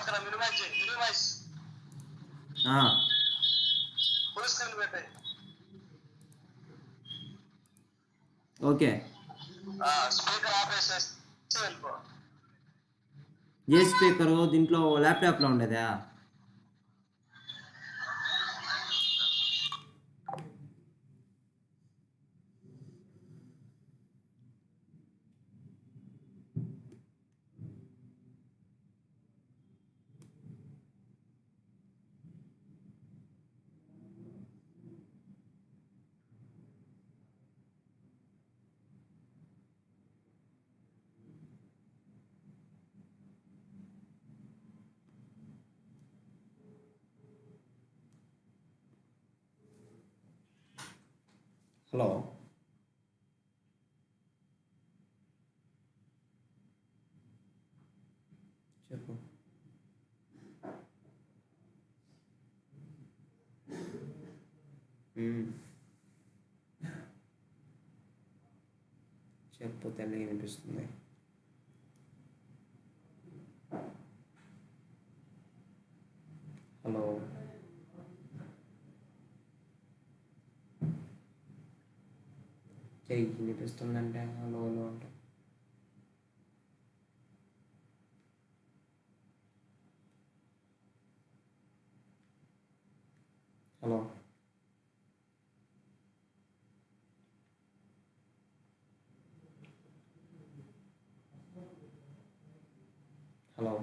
అక్కడ minimise full screen పెట్టాయి. Okay speaker operation వెళ్ళిపో. ఏ స్పీకరు దీంట్లో ల్యాప్టాప్లో ఉండేదా? హలో చెప్పు. చెప్పు, తల్లి వినిపిస్తుంది. హలో చెయ్యి వినిపిస్తుందంటే హలో హలో అంటే. హలో హలో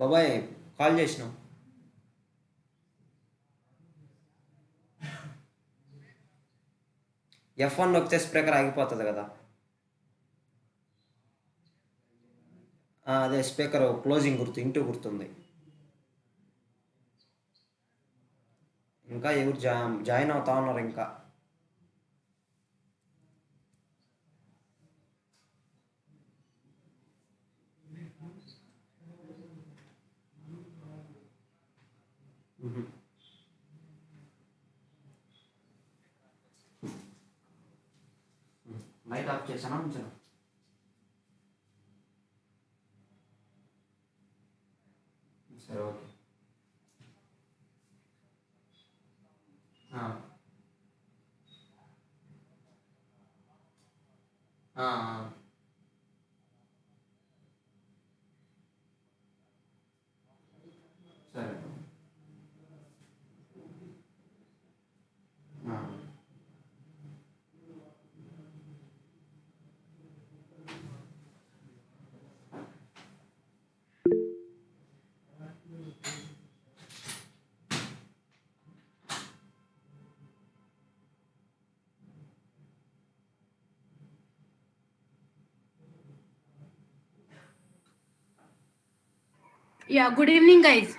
బాబాయ్ కాల్ చేసినావు. F1 నొక్కితే స్పీకర్ ఆగిపోతుంది కదా. అదే స్పీకర్ క్లోజింగ్ గుర్తు ఇంటూ గుర్తుంది. ఇంకా ఎవరు జాయిన్ అవుతా ఉన్నారు ఇంకా. లైట్ ఆఫ్ చేశానా ఉంచాను. సరే ఓకే. సరే Yeah, good evening, guys.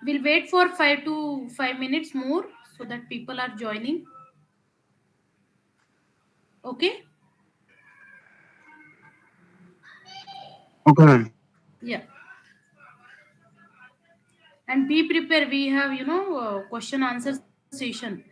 We'll wait for 5 minutes more so that people are joining. Okay? Okay. Yeah. And be prepared. We have, question answer session.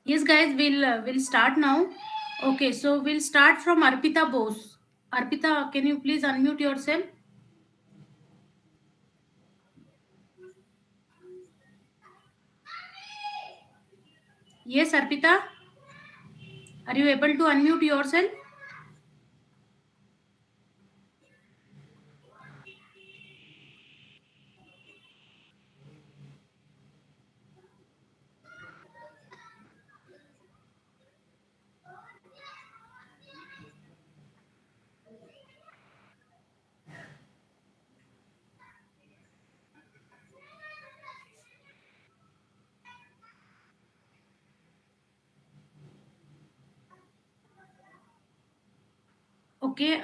Yes, guys, we'll start now. Okay, so we'll start from Arpita Bose. Arpita, can you please unmute yourself? Yes, Arpita, are you able to unmute yourself? Okay,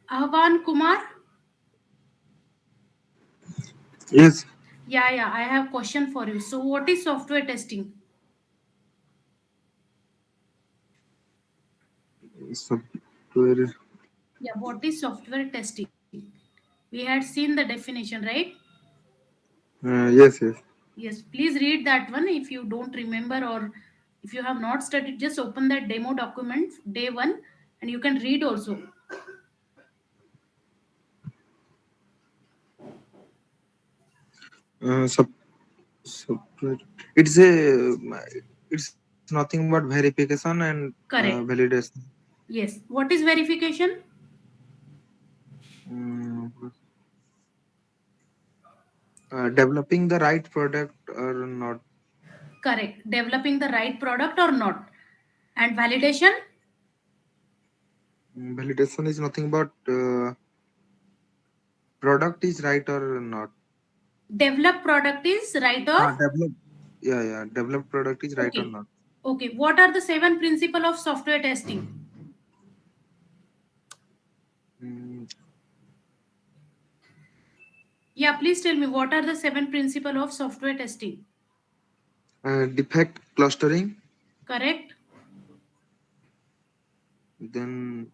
Ahvan Kumar. Yes, Yeah, I have question for you. So, what is software testing? software. Yeah, what is software testing? We had seen the definition, right? Yes, yes. Yes, please read that one if you don't remember or if you have not studied, just open that demo document day one and you can read also. Software. It's a. It's nothing but verification and Correct. validation. Yes. What is verification? Mm, Developing the right product or not. Correct. Developing the right product or not. And validation? Validation is nothing but product is right or not. Develop product is right or Develop. Yeah. Develop product is right or okay. not. Okay. What are the 7 principle of software testing? Mm, Yeah, please tell me what are the 7 principle of software testing? Defect clustering. Correct? Then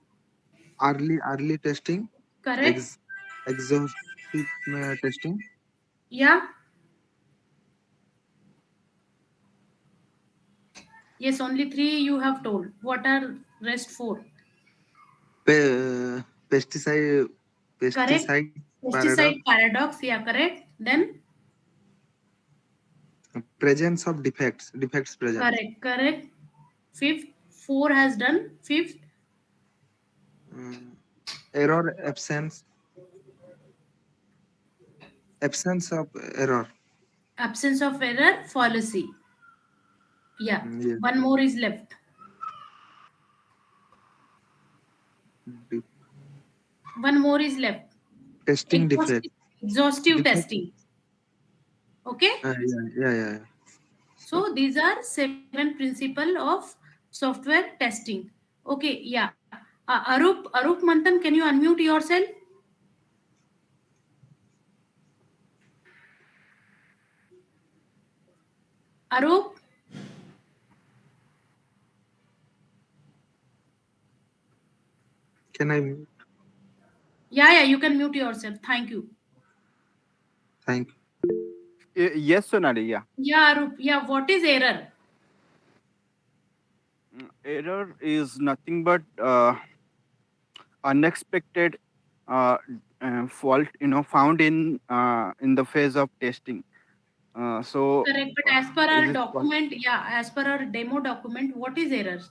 early testing. Correct? Ex- Exhaustive testing. Yeah. Yes, only 3 you have told. What are rest 4? Pesticide Correct? pesticide paradox. Pesticide paradox. Yeah, correct. Then Presence of defects presence. correct. Fifth, 4 has done. Fifth, Mm, Error absence of error. absence of error, fallacy. Yeah, Yes. one more is left. De- One more is left. Testing defect. Exhaustive Defect. testing. Okay. Yeah. So, So these are 7 principle of software testing. Okay. Yeah. Arup Manthan, can you unmute yourself? Arup. can I Yeah. You can mute yourself. Thank you. thank Yes, Sonali. Yeah. Yeah, Arup. Yeah. What is error? Error is nothing but unexpected fault, found in the phase of testing. So Correct. But as per is our it document, yeah, as per our demo document, what is errors?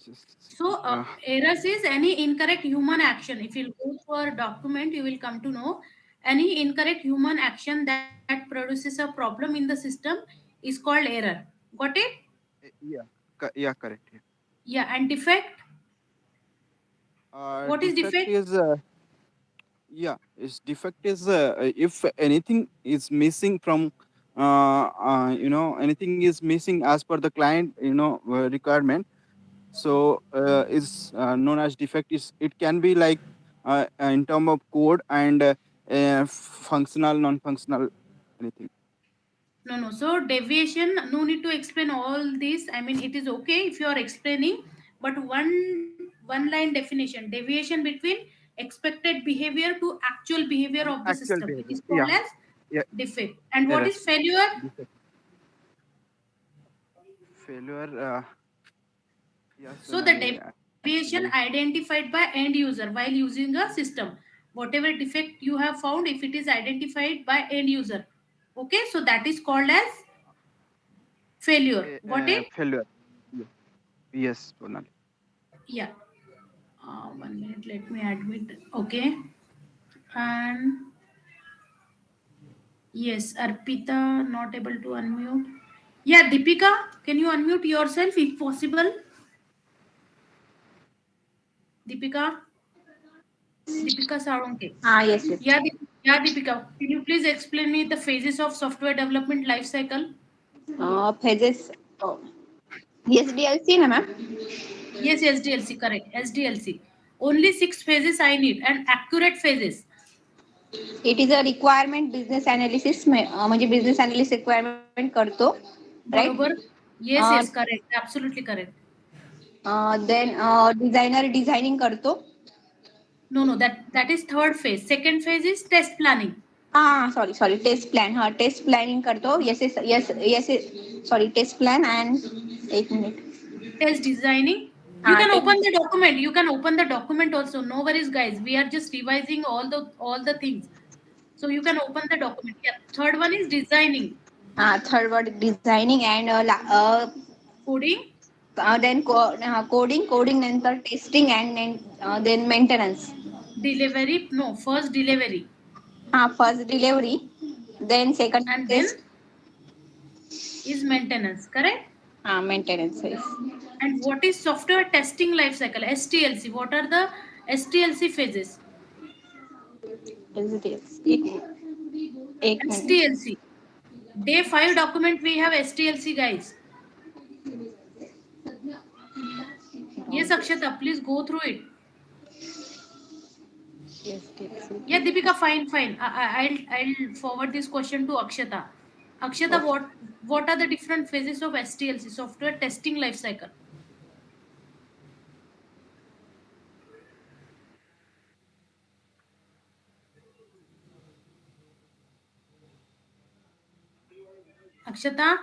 just a So second. errors is any incorrect human action. If you go to our document, you will come to know any incorrect human action that produces a problem in the system is called error. Got it? Yeah, yeah, correct. Yeah. Yeah. And defect. What is Defect defect? is yeah, is defect is if anything is missing from anything is missing as per the client requirement. So is known as defect. Is it can be like in term of code and functional, non-functional, anything. No. So deviation, no need to explain all this. I mean, it is okay if you are explaining, but one line definition: deviation between expected behavior to actual behavior of the Actual system. It is behavior. called Yeah, as yeah, defect. And what is errors. failure? Defect. failure. Yes, So the deviation identified by end user while using a system. Whatever defect you have found, if it is identified by end user, okay, so that is called as failure. Got it? failure. Yes, Sonali. Yeah. 1 minute, let me admit. Okay. And yes, Arpita not able to unmute. Yeah, Deepika, can you unmute yourself if possible? Deepika, Deepika Saronke. Yes, yes. Yeah, Deepika, can you please explain me the phases of software development life cycle? Phases. Oh. SDLC, na ma'am? Yes, SDLC, correct. SDLC. Only 6 phases I need and accurate phases. It is a requirement business analysis. म्हणजे business analysis requirement करतो, right? Borobar? Yes, Uh, yes, correct. Absolutely correct. then designer designing करतो. No, that is third phase. Second phase is test planning. Sorry. Test plan. Test planning करतो. Yes. Sorry, test plan and 1 minute. Test designing. You can open the document. You can open the document also. No worries, guys. We are just revising all the things. So you can open the document. Yeah. Third one is designing. Third word designing and Coding. then coding नंतर testing and then maintenance. Delivery. No, first delivery. First delivery, then second And then test. is maintenance. Correct? Maintenance is. And what is software testing life cycle? STLC. What are the STLC phases? एक minute. STLC. Day 5 document we have STLC, guys. Yes, Akshata, please go through it. Yeah, Deepika, fine. I'll forward this question to Akshata. Akshata, what are the different phases of STLC, software testing life cycle? Akshata?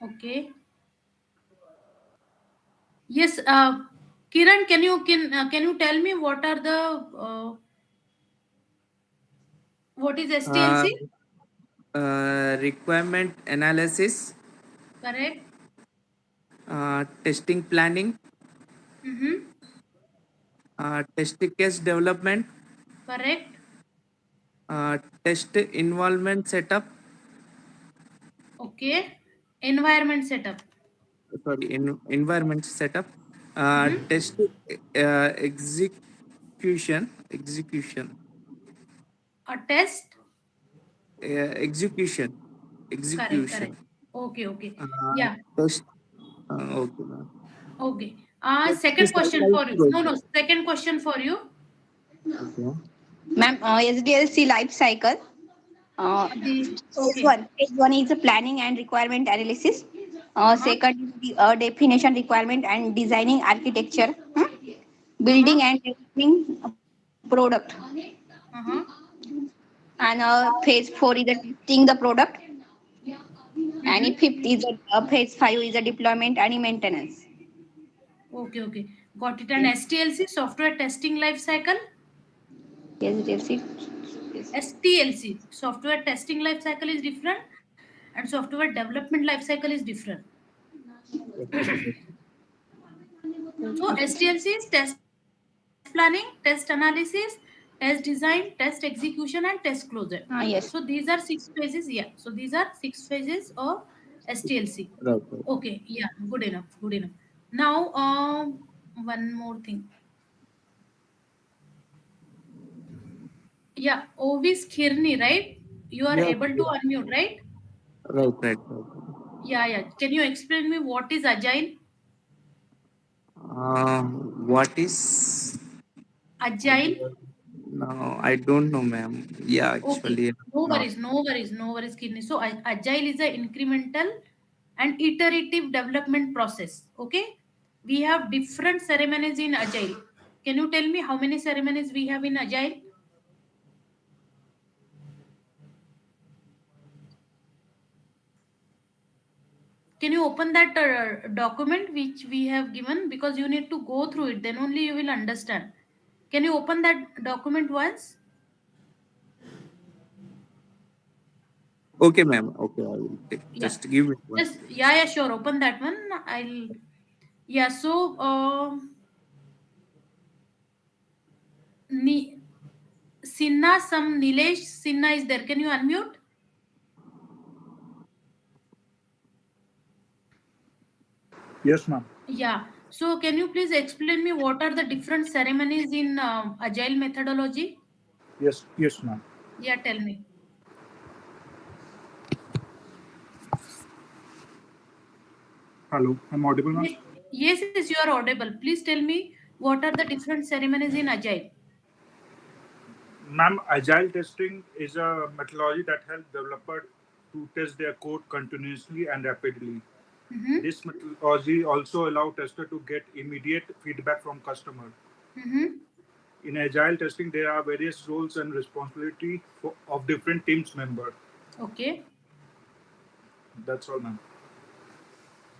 Okay. Yes, Kiran, can you tell me what are the what is STLC? Requirement analysis, Correct. testing planning, Mm-hmm. test case development, Correct. test involvement setup, Okay. Environment setup. sorry, environment setup, Mm-hmm. test execution, A test. execution, Correct. Okay. uh, Yeah. test, okay, ma'am. Okay. Test Second question life for you. No. cycle. Second question for you. Okay. Ma'am, SDLC life cycle. Okay. Phase one is the planning and requirement analysis. Uh-huh. Second is the definition requirement and designing architecture. Building and developing product. Uh-huh. And phase 4 is the testing the product. And fifth is phase 5 is the deployment and maintenance. Okay. Got it. And STLC, software testing life cycle? SDLC. STLC, software testing life cycle is different and software development life cycle is different. So STLC is test planning, test analysis, test design, test execution, and test closure. Yes. So these are 6 phases. Yeah. So these are 6 phases of STLC. Right. Okay. Yeah. Good enough. Now, one more thing. Yeah. Ovis Khirni, right? You are Yeah. able to unmute, right? Right. Yeah. Can you explain me what is Agile? What is? Agile? No, I don't know, ma'am. Yeah, actually, Okay. No not. worries, Kidney. So Agile is an incremental and iterative development process. Okay. We have different ceremonies in Agile. Can you tell me how many ceremonies we have in Agile? Can you open that document which we have given? Because you need to go through it, then only you will understand. Can you open that document once? Okay, ma'am. Okay, I will take. Yeah. Just give me one. Just yeah, sure. Open that one. I'll yeah. So Sinha, some Nilesh Sinha is there. Can you unmute? Yes, ma'am. Yeah. So can you please explain me what are the different ceremonies in agile methodology? Yes, ma'am. Yeah, tell me. Hello, I'm audible, ma'am. Yes, you are audible. Please tell me what are the different ceremonies in agile? Ma'am, agile testing is a methodology that helps developers to test their code continuously and rapidly. Mm-hmm. This methodology also allows testers to get immediate feedback from customers. Mm-hmm. In agile testing, there are various roles and responsibility of different teams members. Okay. That's all, ma'am.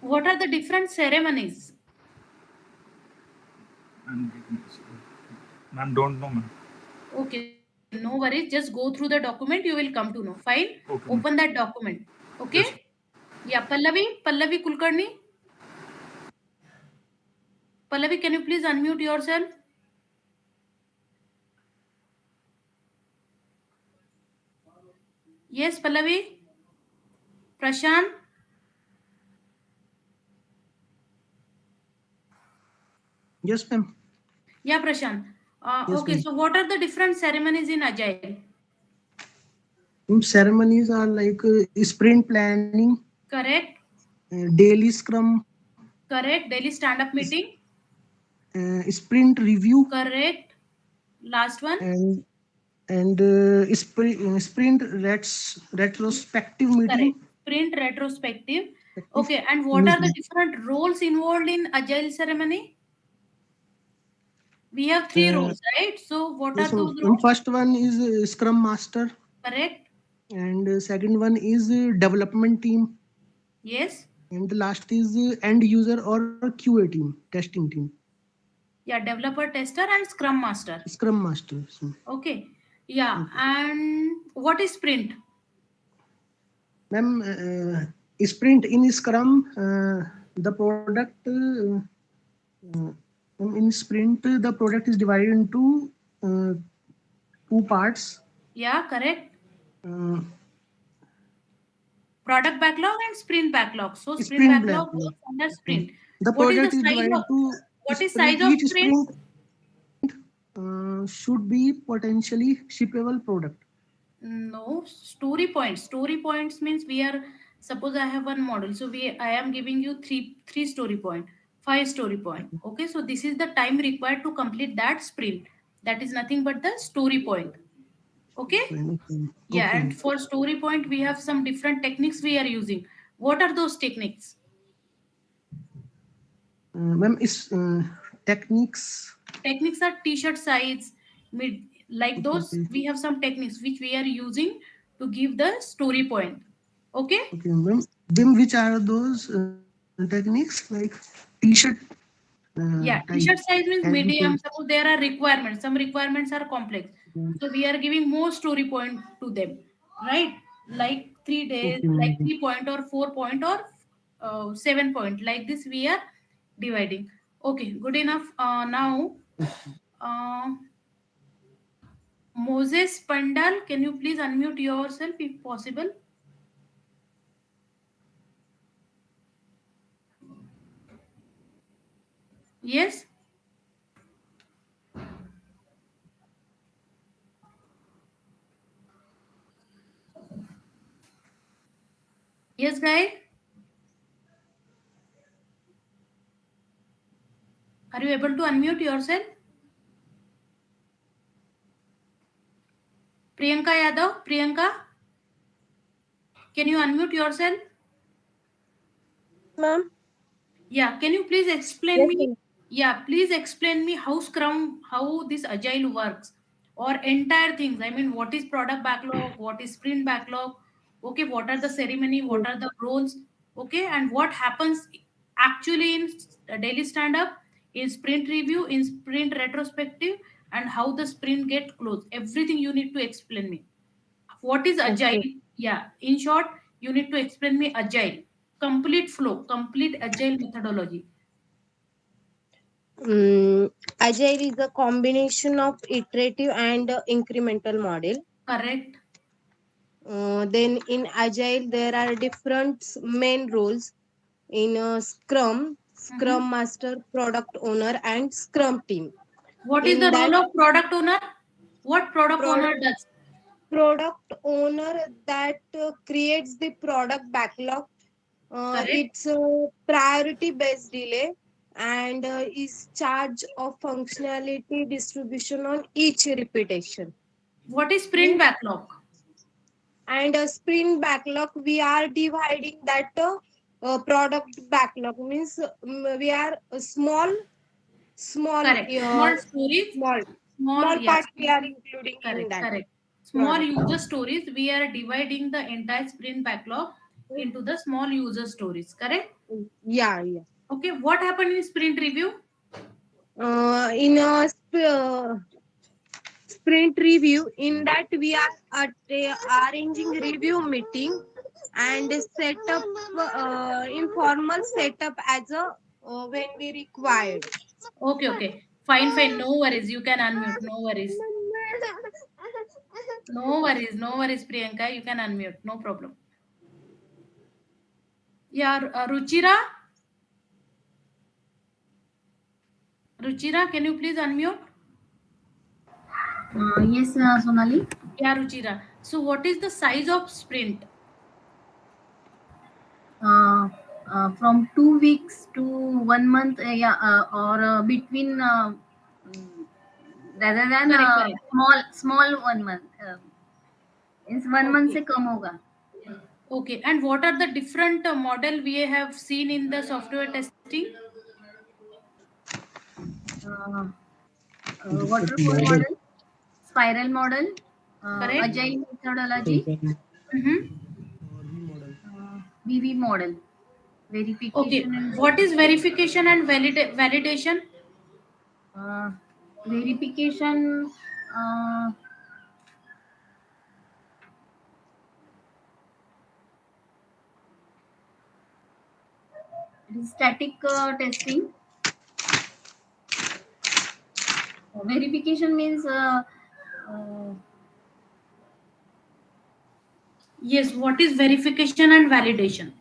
What are the different ceremonies? Ma'am, don't know, ma'am. Okay, no worries. Just go through the document. You will come to know. Fine. Okay, ma'am. Open that document. Okay. Yes. Yeah, Pallavi Kulkarni. Pallavi, can you please unmute yourself? Yes, Pallavi. Prashant. Yes, ma'am. Yeah, Prashant. Yes, Okay, ma'am. so what are the different ceremonies in Agile? Ceremonies are like sprint planning, Correct. daily scrum, Correct. Daily stand-up meeting. sprint review, Correct. Last one. and sprint retrospective meeting. Correct. Sprint retrospective. Okay, and what are the different roles involved in Agile ceremony? We have three roles, right? So what are Yes, those ma'am. roles? First one is scrum master, Correct. and second one is development team, Yes. and the last is end user or QA team, testing team. Yeah, developer, tester, and scrum master. Scrum master. Okay. Yeah, and what is sprint? Ma'am, sprint in Scrum, the product in sprint the product is divided into two parts. Yeah, correct. Uh, Product backlog and sprint backlog. So sprint sprint backlog backlog. goes under sprint. The What is project the is size divided of to what is sprint. size of Each sprint? should be potentially shippable product. No, story points. Story points means we are suppose I have one model. So I am giving you three story point, 5 story point. Okay, so this is the time required to complete that sprint. That is nothing but the story point. Okay. Yeah, Okay. and for story point, we have some different techniques we are using. What are those techniques? Ma'am, is techniques. Techniques are t-shirt size, mid, like those. We have some techniques which we are using to give the story point. Okay. Okay, ma'am. Which are those techniques like t-shirt? Yeah, Type. t-shirt size means And medium. Suppose there are requirements. Some requirements are complex. So we are giving more story point to them, right? Like 3 days, like 3 point or 4 point or 7 point. Like this, we are dividing. Okay, good enough. Now, uh, Moses Pandal, can you please unmute yourself if possible? Yes. Yes, guy. Are you able to unmute yourself? Priyanka Yadav, Priyanka, can you unmute yourself? Ma'am. Yeah, can you please explain Yes, me? ma'am. Yeah, please explain me how Scrum, how this Agile works, or entire things. I mean, what is product backlog? What is sprint backlog? Okay, what are the ceremony? What are the roles? Okay, and what happens actually in daily stand up, in sprint review, in sprint retrospective, and how the sprint get closed. Everything you need to explain me. What is agile? Okay. Yeah, in short, you need to explain me agile. Complete flow, complete agile methodology. Agile is a combination of iterative and incremental model. Correct. Then in Agile, there are different main roles in Scrum Master, Product Owner, and Scrum Team. What is the In that, role of product owner? What product owner product does? product owner that creates the product backlog. Correct. It's a priority based delay and is charge of functionality distribution on each repetition. What is sprint Means backlog? and a sprint backlog we are dividing that product backlog means we are small Correct. Small stories. small Small, small yeah. parts we are including in Correct. that Correct. Small product. user stories. We are dividing the entire sprint backlog into the small user stories. Correct. Yeah. Okay. What happened in sprint review? In a sprint review, in that we are arranging review meeting and set up informal setup as a when we required. Okay. Okay. Fine. Fine. No worries. You can unmute. No worries. No worries. No worries, Priyanka. You can unmute. No problem. Yeah. Ruchira. Ruchira, can you please unmute? Yes, Sonali. Yeah, Ruchira. So, what is the size of sprint? From 2 weeks to 1 month, or between rather than Correct, correct. small 1 month. Means 1 month Okay. से कम होगा. Okay. And what are the different model we have seen in the software testing? Waterfall model, spiral model, Correct. agile methodology, VV model, verification Okay. and What is verification and validation? verification. It is static testing. Verification means Yes. What is verification and validation?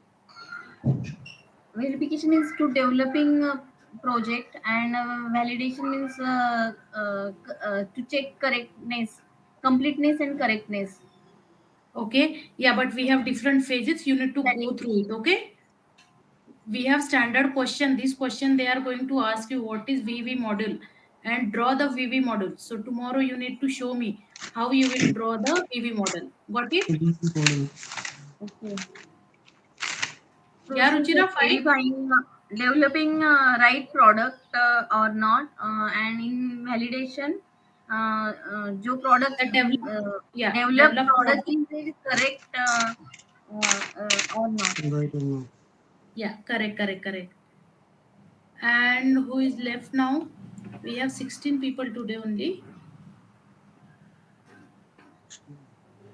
verification is to developing a project, and validation means to check correctness, completeness, and correctness. Okay. Yeah, but we have different phases. You need to go through it. Okay. We have standard question. This question they are going to ask you what is VV model and draw the VV model. So tomorrow you need to show me how you will draw the VV model. Got it? Okay. Yeah, Process Ruchira, of fine. verifying developing right product or not, and in validation, जो product The develop, yeah, developed develop product product. is correct or not. Yeah, correct. And who is left now? We have 16 people today only.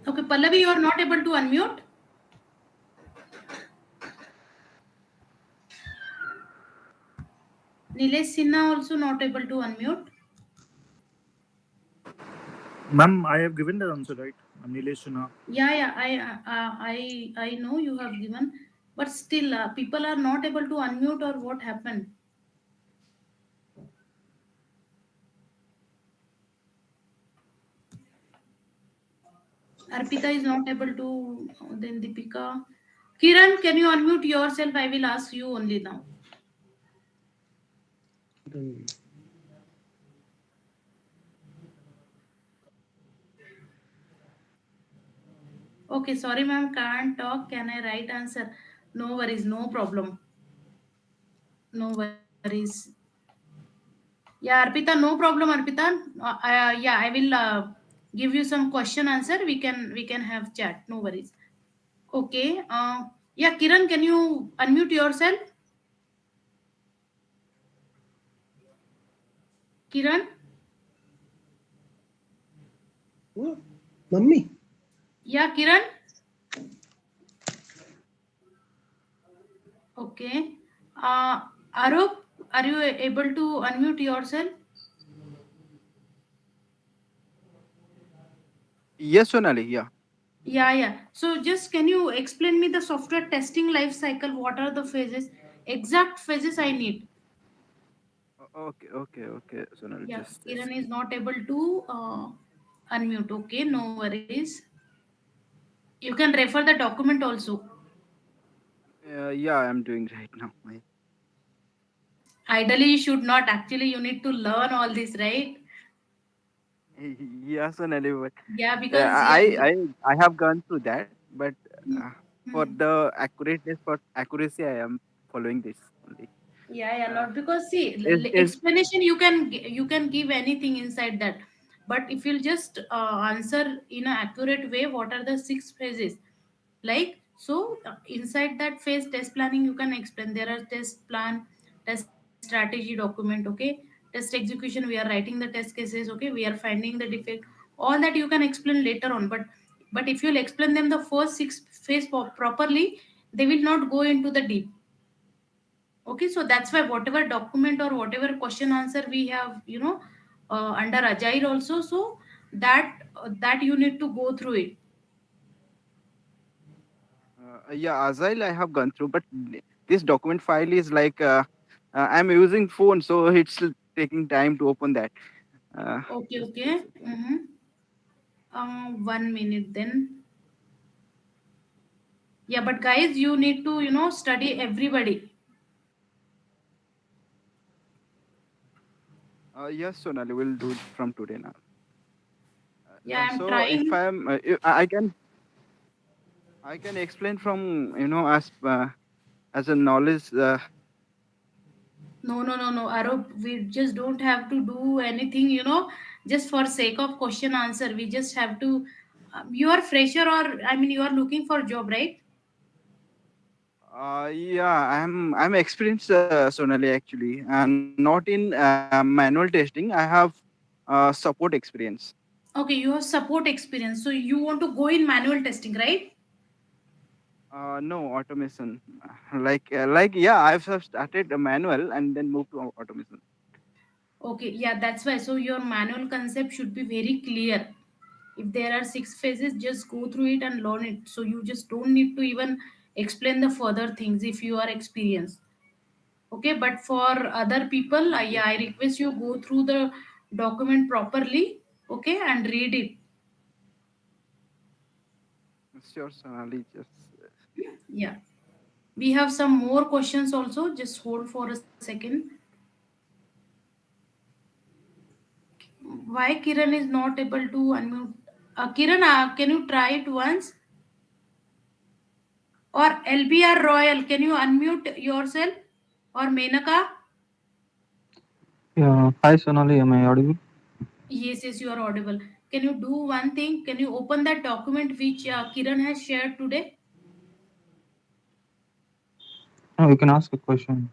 Okay, Pallavi, you are not able to unmute. Nilesh Sinha also not able to unmute. Ma'am, I have given the answer, right? I'm Nilesh Sinha. Yeah, I know you have given, but still people are not able to unmute or what happened? Arpita is not able to. Then Deepika. Kiran, can you unmute yourself? I will ask you only now. Okay, sorry, ma'am, can't talk. Can I write answer? No worries, no problem. No worries. Yeah, Arpita, no problem, Arpita. Yeah, I will give you some question answer. We can have chat. No worries. Okay. Yeah, Kiran, can you unmute yourself? Kiran? Oh, mummy. Yeah, Kiran? Okay. Arup, are you able to unmute yourself? Yes, Sonali. Yeah. Yeah. So just can you explain me the software testing life cycle? What are the phases? Exact phases I need. Okay, Sonali. Yeah, Just a Kiran second. is not able to unmute. Okay, no worries. You can refer the document also. Yeah, I'm doing right now. Ideally, you should not. Actually, you need to learn all this, right? Yeah, Sonali. But Yeah, because yeah. I have gone through that, but uh, for Hmm. the accurateness, for accuracy, I am following this only. Yeah, Uh, not because see is explanation you can give anything inside that, but if you'll just answer in an accurate way, what are the six phases? Like so, inside that phase, test planning you can explain. There are test plan, test strategy document. Okay, test execution. We are writing the test cases. Okay, we are finding the defect. All that you can explain later on. But if you'll explain them the first six phase properly, they will not go into the deep. Okay, so that's why whatever document or whatever question answer we have, under Agile also, so that you need to go through it. yeah, Agile I have gone through, but this document file is like I'm using phone, so it's taking time to open that. Okay, Just a okay. second. 1 minute then. Yeah, but guys, you need to study everybody. Yes, Sonali, we'll do it from today now. Yeah, I'm So if trying. I can explain from as a knowledge. No. Arup, we just don't have to do anything, just for sake of question answer. We just have to. You are fresher, or I mean, you are looking for job, right? Yeah, I'm experienced, Sonali, actually, not in manual testing. I have support experience. Okay, you have support experience, so you want to go in manual testing, right? No automation. Yeah, I've started a manual and then moved to automation. Okay, yeah, that's why. So your manual concept should be very clear. If there are six phases, just go through it and learn it. So you just don't need to even explain the further things if you are experienced. Okay, but for other people, Okay, yeah, I request you go through the document properly. Okay, and read it. sure, Sonali. Just Yeah, we have some more questions also. Just hold for a second. Why Kiran is not able to unmute? Kiran, can you try it once? Or LBR Royal, can you unmute yourself? Or Menaka? Yeah, hi Sonali, am I audible? Yes, you are audible. Can you do one thing? Can you open that document which Kiran has shared today? No, you can ask a question.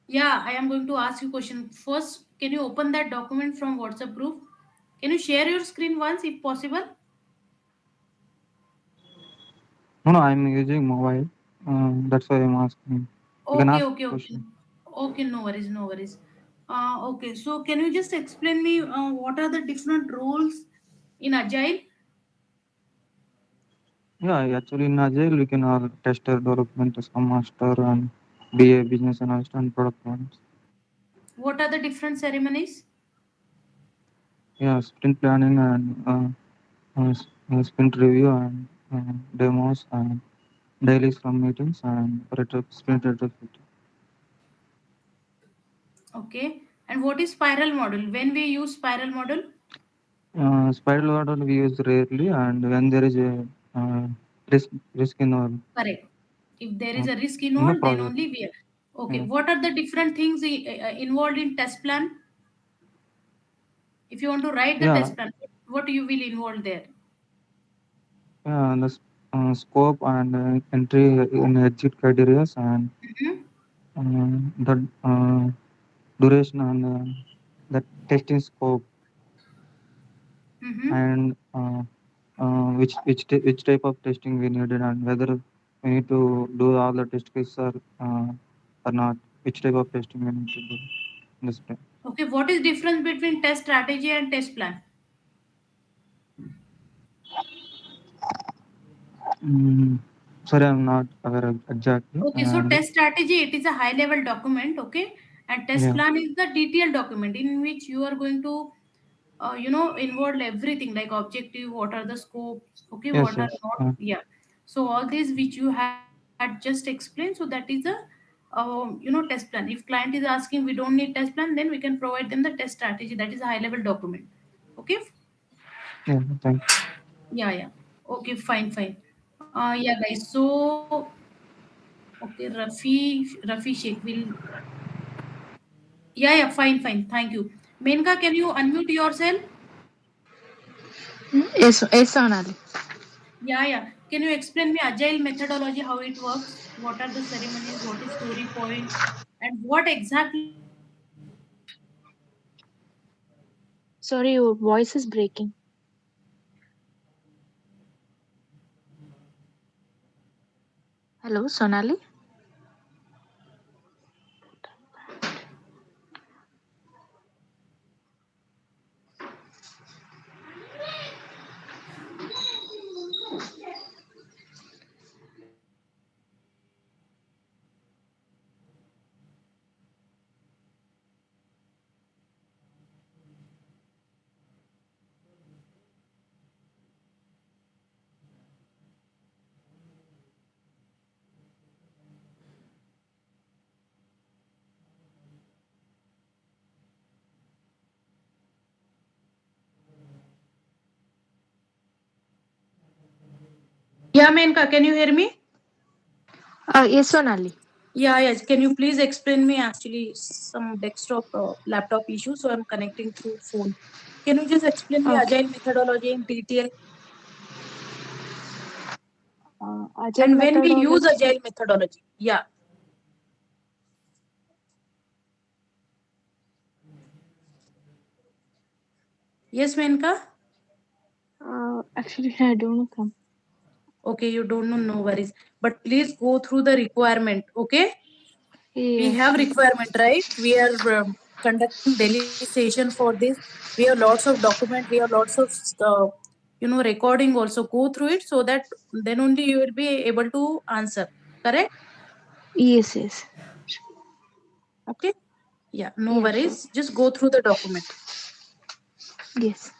Yeah, I am going to ask you a question. First, can you open that document from WhatsApp group? Can you share your screen once if possible? No, I'm using mobile. That's why I'm asking. You can Okay, ask okay, a okay. question. Okay, no worries, no worries. Okay, so can you just explain me what are the different roles in Agile? Yeah, actually in Agile we can have tester, development, scrum master, and BA, business analyst, and product owners. What are the different ceremonies? Yeah, sprint planning and sprint review and demos and daily scrum meetings and sprint retrospective. Okay. And what is spiral model? When we use spiral model? Spiral order we use rarely, and when there is a uh, risk Correct. If there is uh, a risk in the involved, then project. only we are. Okay. Yeah. What are the different things involved in test plan? If you want to write the Yeah, test plan, what you will involve there? yeah. scope and entry and exit criteria and the duration and the testing scope and which type of testing we needed and whether we need to do all the test cases or not, which type of testing we need to do in this time. Okay, what is difference between test strategy and test plan? Sorry, I'm not aware exactly. Okay, so test strategy, it is a high level document, okay, and test Yeah. plan is the detailed document in which you are going to involve everything like objective, what are the scopes, okay, Yes, what are yes. not, yeah. So all these which you had just explained, so that is a test plan. If client is asking we don't need test plan, then we can provide them the test strategy, that is a high level document. Okay. Yeah, thank Yeah. Okay, fine. Yeah, guys. So okay, Rafi Sheikh will. Yeah, fine. Thank you. Menka, can you unmute yourself? Yes, Sonali. Yeah. Can you explain me agile methodology, how it works? What are the ceremonies? What is story point? And what exactly? Sorry, your voice is breaking. Hello, Sonali. Yeah, Menka, can you hear me? Yes, Sonali. Yeah. Can you please explain me actually some desktop laptop issue? So I'm connecting through phone. Can you just explain me agile methodology in detail? Agile And when we methodology. use agile methodology, yeah. Yes, Menka. Actually, I don't know. Okay, you don't know, no worries. But please go through the requirement. Okay. We Yes. have requirement, right? We are conducting daily session for this. We have lots of document. We have lots of recording also. Go through it so that then only you will be able to answer. Correct? Yes. Okay. Yeah, no Yeah, worries. Just go through the document. Yes.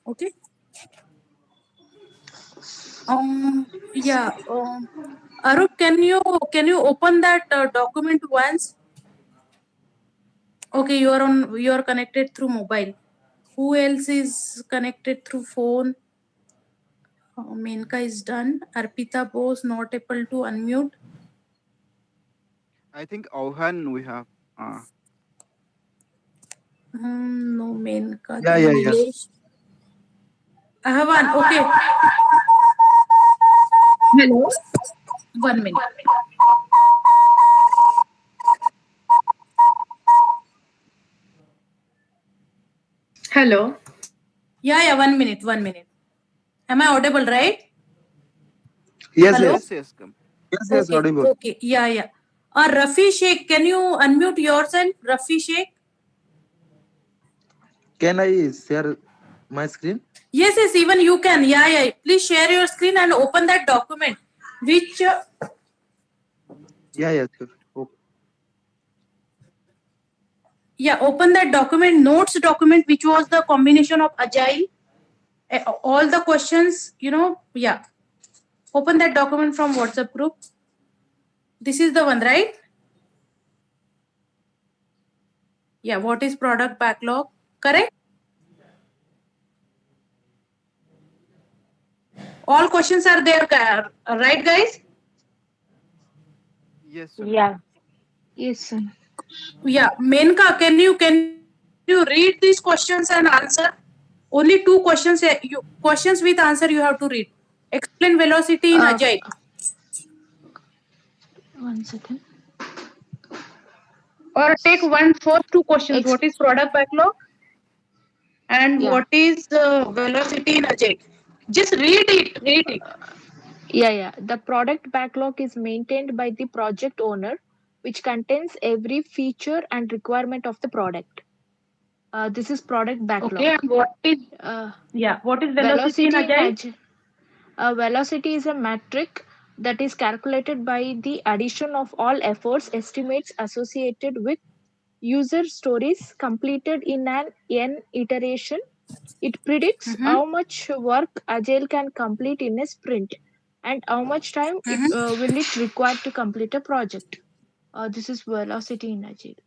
Okay. Yeah. Arup, can you open that document once? Okay, you are connected through mobile. Who else is connected through phone? Menka is done. Arpita Bose not able to unmute. I think Auhan we have. No, Menka. Yeah. Nilesh. I have one. Okay. Hello. 1 minute. Hello. Yeah. 1 minute. Am I audible, right? Yes, Hello? Yes. Come. Yes, audible. Okay. Yeah. Rafi Sheikh, can you unmute yourself? Rafi Sheikh? Can I share my screen? Yes, even you can. Yeah. Please share your screen and open that document. Which Yeah, sure. Okay. open that document, notes document, which was the combination of agile. All the questions, open that document from WhatsApp group. This is the one, right? Yeah, what is product backlog? Correct? All questions are there, right, guys? Yes. Sir. Yeah. Yes, sir. Yeah, Menka, can you read these questions and answer? Only 2 questions. Questions with answer you have to read. Explain velocity in Uh, Agile. 1 second. Or take first two questions. Ex- What is product backlog? And Yeah. what is velocity in Agile? Just read it. Yeah. The product backlog is maintained by the project owner, which contains every feature and requirement of the product. This is product backlog. Okay, and what is what is velocity in Agile? Velocity is a metric that is calculated by the addition of all efforts estimates associated with user stories completed in an n iteration. It predicts how much work Agile can complete in a sprint and how much time will it require to complete a project. This is velocity in Agile.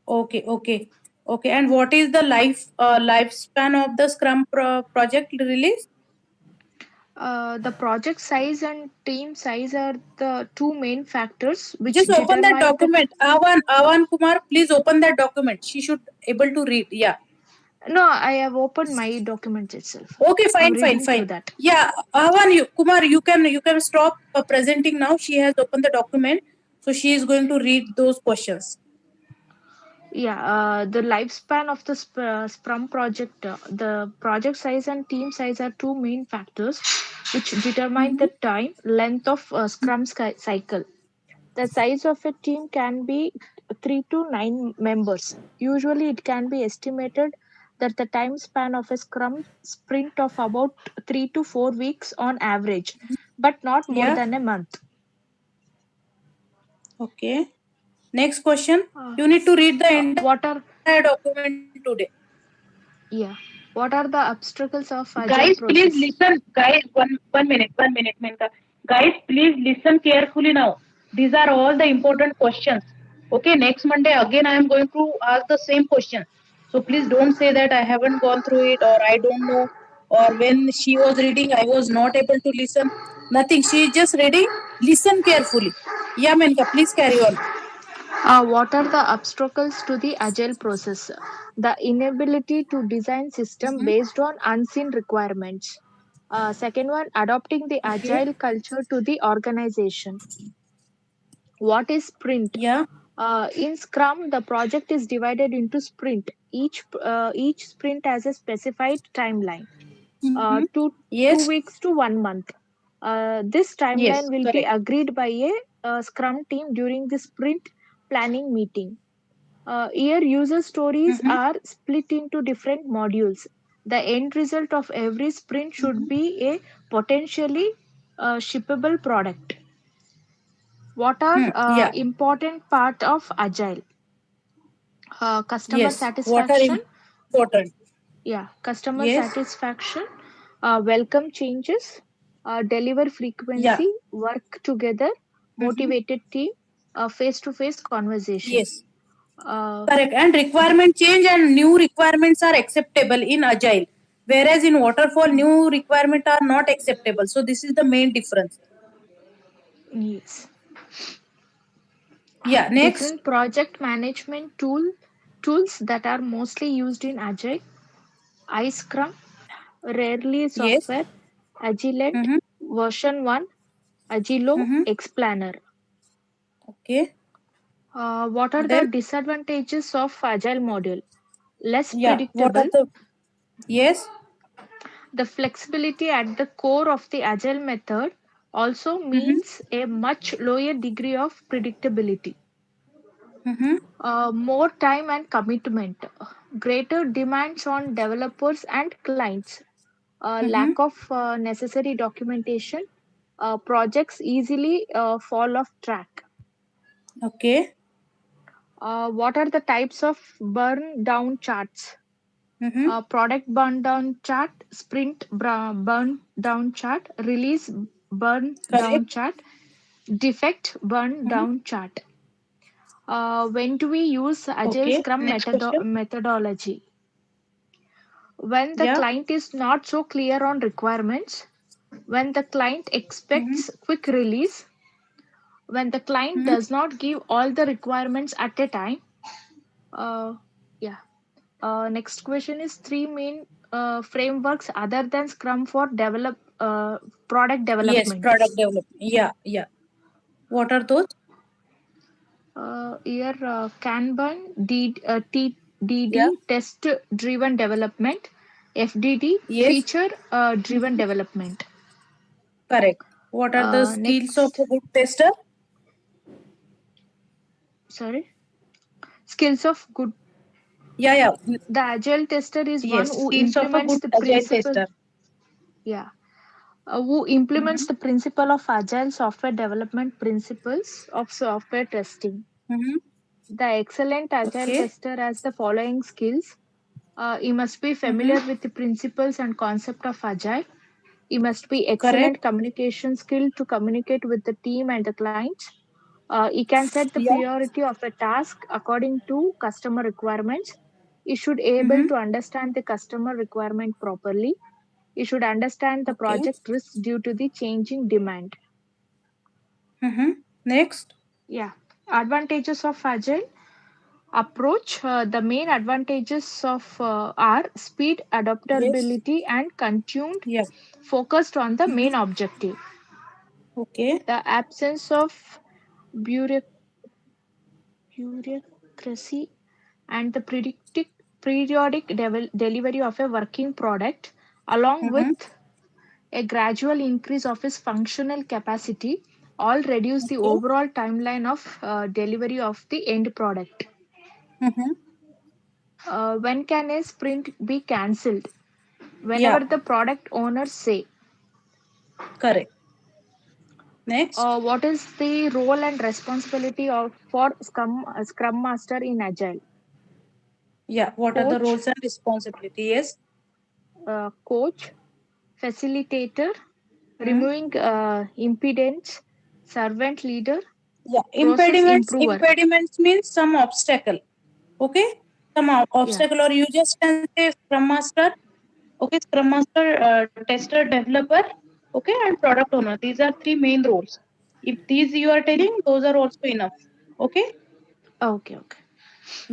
Okay. And what is the lifespan of the Scrum project release? The project size and team size are the two main factors which Just open that determine document. Avan Kumar, please open that document. She should able to read. Yeah. No, I have opened my document itself. Okay, I'm fine. reading through that. Yeah, Avan, Kumar, you can stop presenting now. She has opened the document, so she is going to read those questions. Yeah, the lifespan of the Scrum project, the project size and team size are two main factors which determine the time length of Scrum cycle. The size of a team can be 3 to 9 members. Usually, it can be estimated that the time span of a Scrum sprint of about 3 to 4 weeks on average, but not more than a month. Okay. Next question. You need to read the entire document today. Yeah. What are the obstacles of Agile Guys, process? please listen. Guys, one minute, Menka. Guys, please listen carefully now. These are all the important questions. Okay, next Monday again I am going to ask the same question. So please don't say that I haven't gone through it or I don't know or when she was reading I was not able to listen. Nothing. She is just reading. Listen carefully. Yeah, Menka, please carry on. What are the obstacles to the Agile process? The inability to design system based on unseen requirements. Second one, adopting the Agile culture to the organization. What is sprint? Yeah. In Scrum, the project is divided into sprint. Each sprint has a specified timeline. 2 weeks to 1 month. This timeline will be agreed by a Scrum team during the sprint planning meeting. Here, user stories are split into different modules. The end result of every sprint should be a potentially shippable product. What are important part of Agile? Customer satisfaction. What are important? Yeah, customer satisfaction, welcome changes, deliver frequency, work together, motivated team, face-to-face conversation. Yes. Correct. And requirement change and new requirements are acceptable in Agile, whereas in Waterfall, new requirements are not acceptable. So this is the main difference. Yes. Yeah. Next. Different project management tools that are mostly used in Agile: iScrum, Rarely Software, Agilent, version 1, Agilo, Xplanner. Okay. What are the disadvantages of Agile module? Less What predictable. are the yes? The flexibility at the core of the Agile method also means a much lower degree of predictability. More time and commitment, greater demands on developers and clients, lack of necessary documentation, projects easily fall off track. Okay. What are the types of burn down charts? Product burn down chart, sprint burn down chart, release burn down chart, defect burn down chart. When do we use Agile Scrum methodology? When the client is not so clear on requirements, when the client expects quick release, when the client does not give all the requirements at a time. Next question is 3 main frameworks other than Scrum for product development. Yes, product development. Yeah, yeah. What are those? Here Kanban, DD, Yeah. test driven development, FDD, Yes, feature driven development. correct. What are the skills of Next, a good tester? sorry, skills of good. Yeah, yeah. The agile tester is one Yes, who skills of a implements good the agile principle. tester. Yeah, who implements the principle of agile software development principles of software testing. Mm-hmm. The excellent agile Okay. tester has the following skills. You must be familiar with the principles and concept of agile. You must be excellent Correct. communication skill to communicate with the team and the clients. You can set the Yeah. priority of a task according to customer requirements. You should able Mm-hmm. to understand the customer requirement properly. You should understand the Okay. project risks due to the changing demand. Mm-hmm. Next. Yeah. Advantages of agile approach. The main advantages of are speed, Yes. adaptability, and continued Yeah. focused on the Mm-hmm. main objective. Okay. The absence of bureauc- bureaucracy and the periodic delivery of a working product, along with Mm-hmm. a gradual increase of its functional capacity, all reduce the Okay. overall timeline of delivery of the end product. Mm-hmm. When can a sprint be cancelled? Yeah. Whenever the product owners say. Correct. Next. What is the role and responsibility of for Scrum Master in Agile? Yeah. What are the Coach, roles and responsibility? Yes. coach, facilitator, Mm-hmm. removing impedance, servant leader, Yeah. process Impediments. improver. Impediments means some obstacle. Okay. Some Yeah. obstacle, or you just can say Scrum Master. Okay. Scrum Master, tester, developer. Okay. And product owner. These are three main roles. If these you are telling, those are also enough. Okay. Okay. Okay.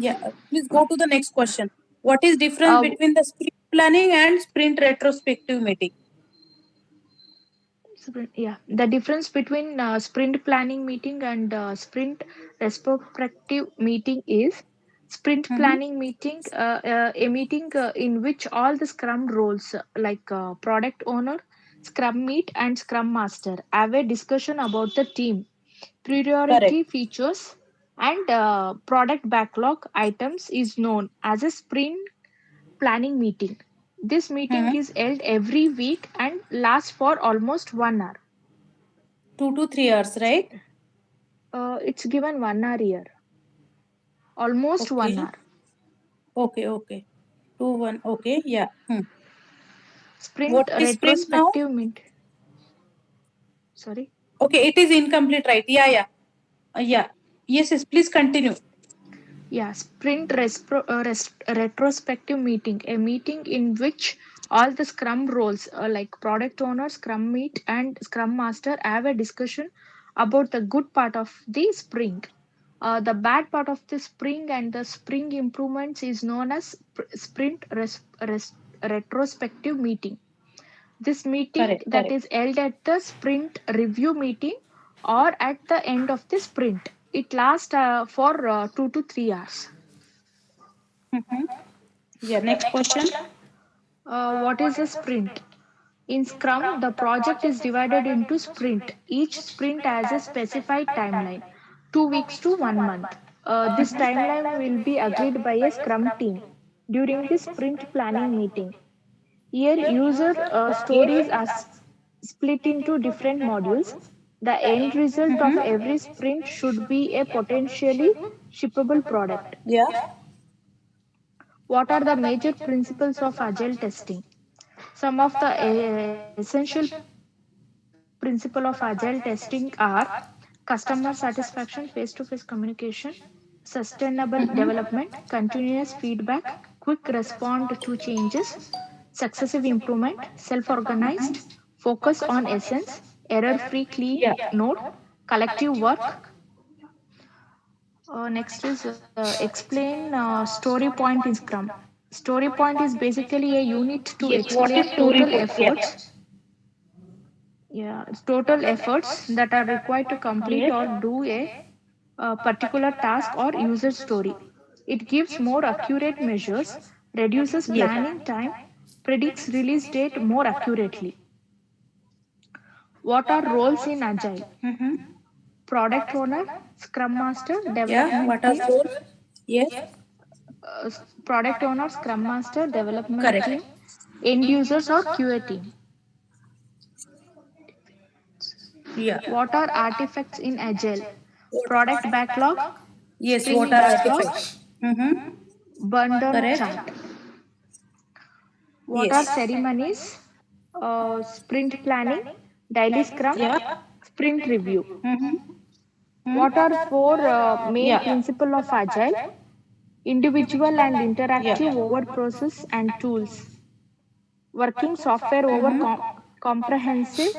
Yeah. Please go to the next question. What is difference Uh, between the sprint planning and sprint retrospective meeting? yeah, the difference between sprint planning meeting and sprint retrospective meeting is sprint Mm-hmm. planning meeting, a meeting in which all the scrum roles like product owner, scrum meet, and scrum master have a discussion about the team Correct. priority features and product backlog items is known as a sprint planning meeting. This meeting Mm-hmm. is held every week and lasts for almost 1 hour. 2 to 3 hours, right? It's given 1 hour here. Almost 1 hour. Okay. Okay. Okay. 2, 1. Okay. Yeah. Sprint What is sprint now? retrospective meet. Sorry. Okay. It is incomplete, right? Yeah. Yeah. Yeah. Yes. Yes. Please continue. Yeah, sprint retrospective meeting, a meeting in which all the scrum roles like product owner, scrum meet, and scrum master have a discussion about the good part of the spring. The bad part of the spring and the spring improvements is known as sprint retrospective meeting. This meeting Correct. that Correct. is held at the sprint review meeting or at the end of the sprint. It lasts for 2 to 3 hours. Mm-hmm. Yeah. Next question. What is a sprint? In Scrum, the project is divided into sprint. Each sprint has a specified timeline, 2 weeks to 1 month. This timeline will be agreed by a Scrum team during the sprint planning meeting. Here, user stories are split into different modules. The end result of every sprint should be a potentially shippable product. Yeah. What are the major principles of agile testing? Some of the essential principles of agile testing are customer satisfaction, face-to-face communication, sustainable development, continuous feedback, quick respond to changes, successive improvement, self-organized, focus on essence, error-free clean Yeah. node, collective work. Next is explain story point in Scrum. Story point is basically a unit to Yes. What explain is story total point? Yeah. efforts. Yeah, it's total efforts that are required to complete or do a particular task or user story. It gives more accurate measures, reduces Yes. planning time, predicts release date more accurately. What are roles in Agile? Mm-hmm. Product owner, Scrum Master, Yeah. development What are team, roles? Yes. product owner, Scrum Master, development Correct. team, end users or QA team. Yeah. What are artifacts in Agile? What? Product backlog, Yes. What sprint are backlog, artifacts? Mm-hmm. burn down Correct. chart. What are Yes. ceremonies? Sprint planning, daily scrum, Yeah. sprint review. Mm-hmm. What are four main Yeah. principles of Agile? Individual and Yeah. interactive over process and tools. Working software over comprehensive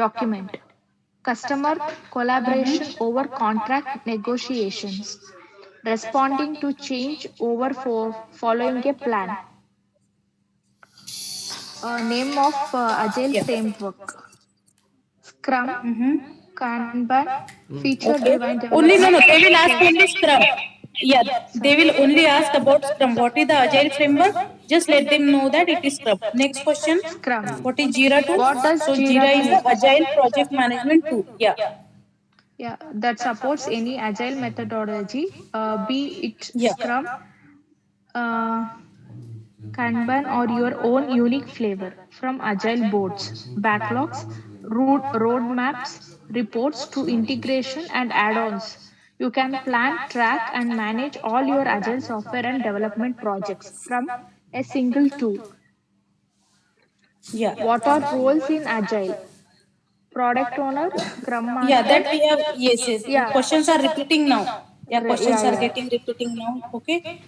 document. Customer collaboration over contract negotiations. Responding to change over following a plan. Name of Agile Yeah. framework. Scrum, Mm-hmm. Kanban, feature Okay. driven Only no, development. no. They will ask only Scrum. Yeah. They will only ask about Scrum. What is the Agile framework? Just let them know that it is Scrum. Next question. Scrum. What is Jira tool? What does So Jira Jira is the do? Agile project management tool. Yeah. Yeah, that supports any agile methodology, be it Yeah. Scrum, uh, Kanban, or your own unique flavor from agile boards, backlogs, roadmaps, reports to integration and add-ons. You can plan, track, and manage all your agile software and development projects from a single tool. Yeah. What are roles in agile? Product owner, Scrum Yeah, Master. that we have. Yes, yes. Yeah, Questions are repeating now. Yeah, yeah, questions are yeah. getting repeating now. Okay. Yes.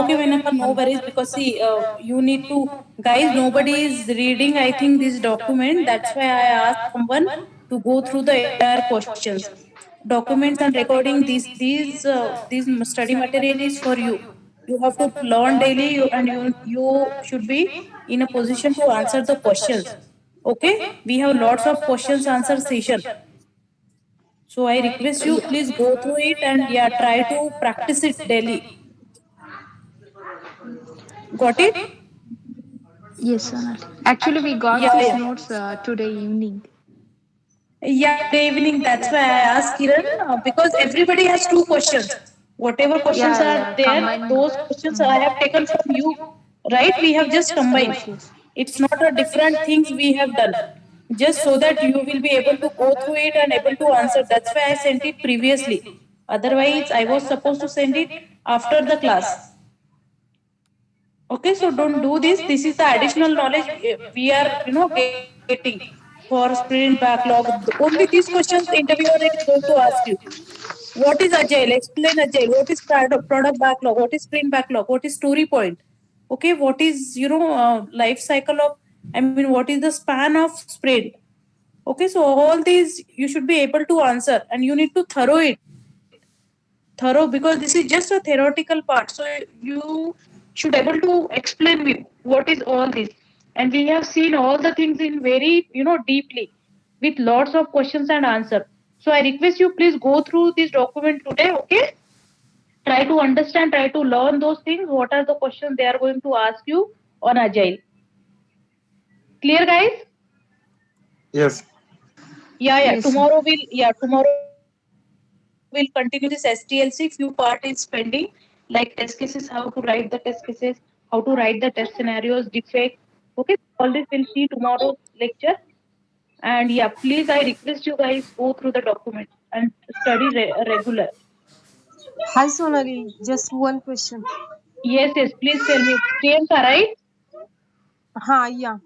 Okay, whenever no worries, because see, you need to, guys, nobody is reading, I think, this document. That's why I asked someone to go through the entire questions. Documents and recording these study material is for you. You have to learn daily, and you should be in a position to answer the questions. Okay, we have lots of questions answer session. So I request you, Yeah. please go through it and yeah, try to practice it daily. Got it? Yes, Sonali. Actually, we got Yeah, these yeah. notes today evening. Yeah, today evening. That's why I asked Kiran, because everybody has two questions. Whatever questions Yeah, are yeah, there, combined. those questions I have taken from you, right? We have just combined. Yes, yes. It's not a different things we have done. Just so that you will be able to go through it and able to answer. That's why I sent it previously. Otherwise, I was supposed to send it after the class. Okay, so don't do this. This is the additional knowledge we are, getting for sprint backlog. Only these questions the interviewer is going to ask you. What is agile? Explain agile. What is product backlog? What is sprint backlog? What is story point? Okay, what is life cycle of? I mean, what is the span of sprint? Okay, so all these you should be able to answer, and you need to thorough, because this is just a theoretical part. So you should able to explain me what is all this, and we have seen all the things in very deeply with lots of questions and answer. So I request you, please go through this document today. Okay, try to understand, try to learn those things. What are the questions they are going to ask you on agile? Clear, guys? Yes. Yeah, yeah. Yes, sir. Tomorrow we'll continue this STLC. Few part is pending, like test cases, how to write the test cases, how to write the test scenarios, defects. Okay, all this we'll see tomorrow's lecture. And yeah, please, I request you guys go through the documents and study regular. Hi Sonali, just one question. Yes, yes. Please tell me, Priyanka, right? Yeah.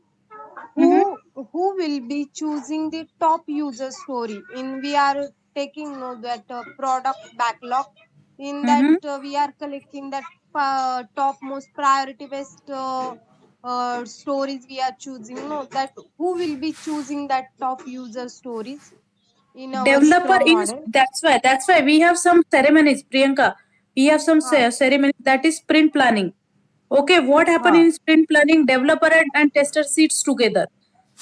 Mm-hmm. Who will be choosing the top user story? In we are taking that product backlog. In that Mm-hmm. we are collecting that top most priority based stories we are choosing. No, that who will be choosing that top user stories in our Developer Scrum in, model? that's why we have some ceremonies, Priyanka. We have some ceremony, that is sprint planning. Okay, what happened Ah, in sprint planning? Developer and tester sits together.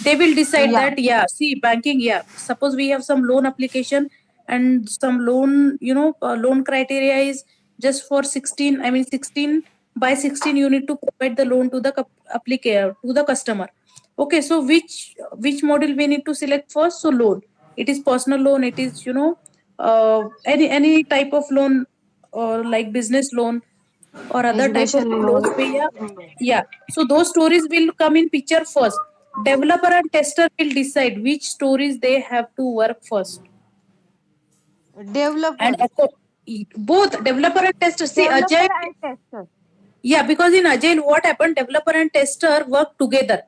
They will decide Yeah. that, see, banking, suppose we have some loan application and some loan, loan criteria is just for 16, 16 by 16 you need to provide the loan to the applicator, to the customer. Okay, so which model we need to select first? So loan, it is personal loan, it is, any type of loan, or like business loan or other type of Education loans loan. yeah. So those stories will come in picture first. Developer and tester will decide which stories they have to work first. Developer. And both developer and tester, see, Developer Agile, and tester. because in Agile what happened, developer and tester work together.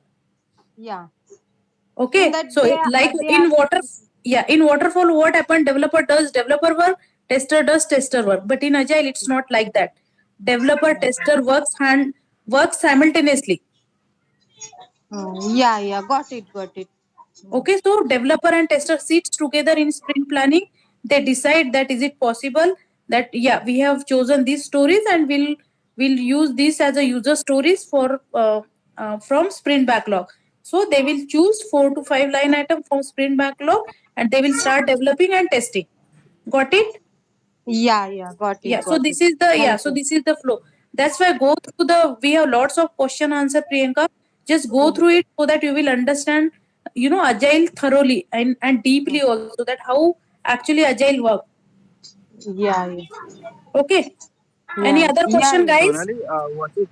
Yeah. Okay, In that so like in waterfall what happened, developer does developer work, tester does tester work. But in Agile it's not like that. Developer tester works simultaneously. Yeah, got it. Okay, so developer and tester sits together in sprint planning. They decide that is it possible that we have chosen these stories and we'll use this as a user stories for from sprint backlog. So they will choose 4 to 5 line item from sprint backlog and they will start developing and testing. Got it? Yeah, got it. So this is the so this is the flow. That's why go through we have lots of question answer, Priyanka. Just go through it so that you will understand, Agile thoroughly and deeply also, that how actually Agile work. Yeah. Okay. Any other question, guys? Sonali, what is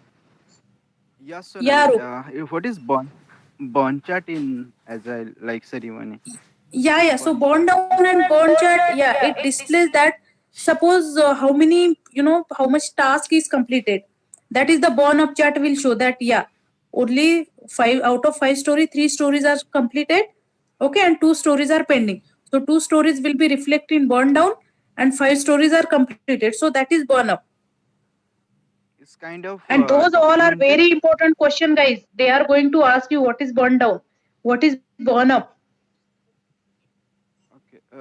Sonali, what is burn chart in Agile like ceremony? So burn down and burn chart, it displays that suppose how many, how much task is completed. That is the burn up chart will show that only 5 out of 5 story, 3 stories are completed. Okay, and 2 stories are pending. So 2 stories will be reflected in burn down and 5 stories are completed. So that is burn up. It's kind of and those all are very important question, guys. They are going to ask you what is burn down, what is burn up.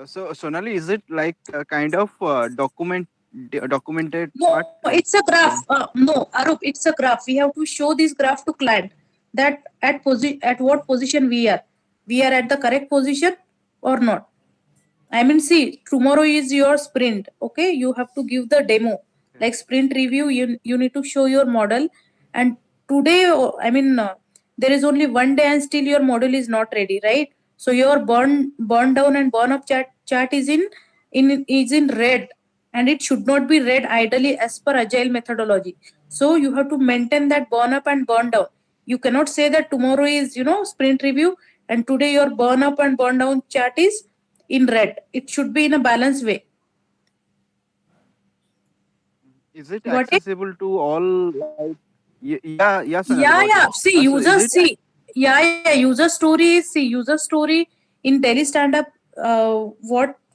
So Sonali, is it like a kind of documented No, part? it's a graph. No, Arup, it's a graph. We have to show this graph to client that at what position we are. We are at the correct position or not. I mean, see, tomorrow is your sprint. Okay, you have to give the demo, like sprint review. You need to show your model, and today, there is only one day, and still your model is not ready, right? So your burn down and burn up chart is in red, and it should not be read idly as per Agile methodology. So you have to maintain that burn up and burn down. You cannot say that tomorrow is sprint review and today your burn up and burn down chart is in red. It should be in a balanced way. Is it accessible to all? Yes. See, users see. User story is user story in Delhi stand up.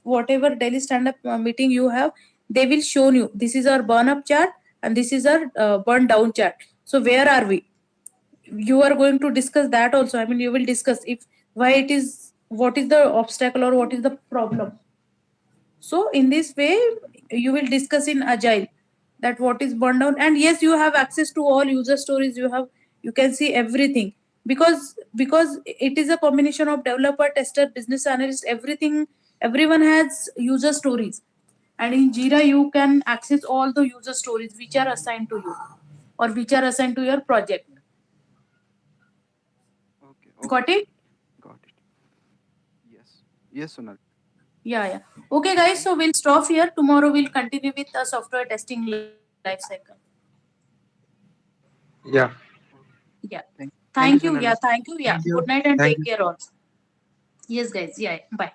Whatever Delhi stand up meeting you have, they will show you this is our burn up chart and this is our burn down chart. So where are we? You are going to discuss that also. I mean, you will discuss why it is, what is the obstacle or what is the problem. So in this way, you will discuss in Agile that what is burn down. And yes, you have access to all user stories. You can see everything because it is a combination of developer, tester, business analyst, everything. Everyone has user stories, and in Jira you can access all the user stories which are assigned to you or which are assigned to your project. Okay. Got it? Yes, Sonali. Yeah. Okay, guys. So we'll stop here. Tomorrow we'll continue with the software testing life cycle. Yeah. Thank you. Sonali. Thank you. Thank you. Good night and Thank take care all. Yes, guys. Bye.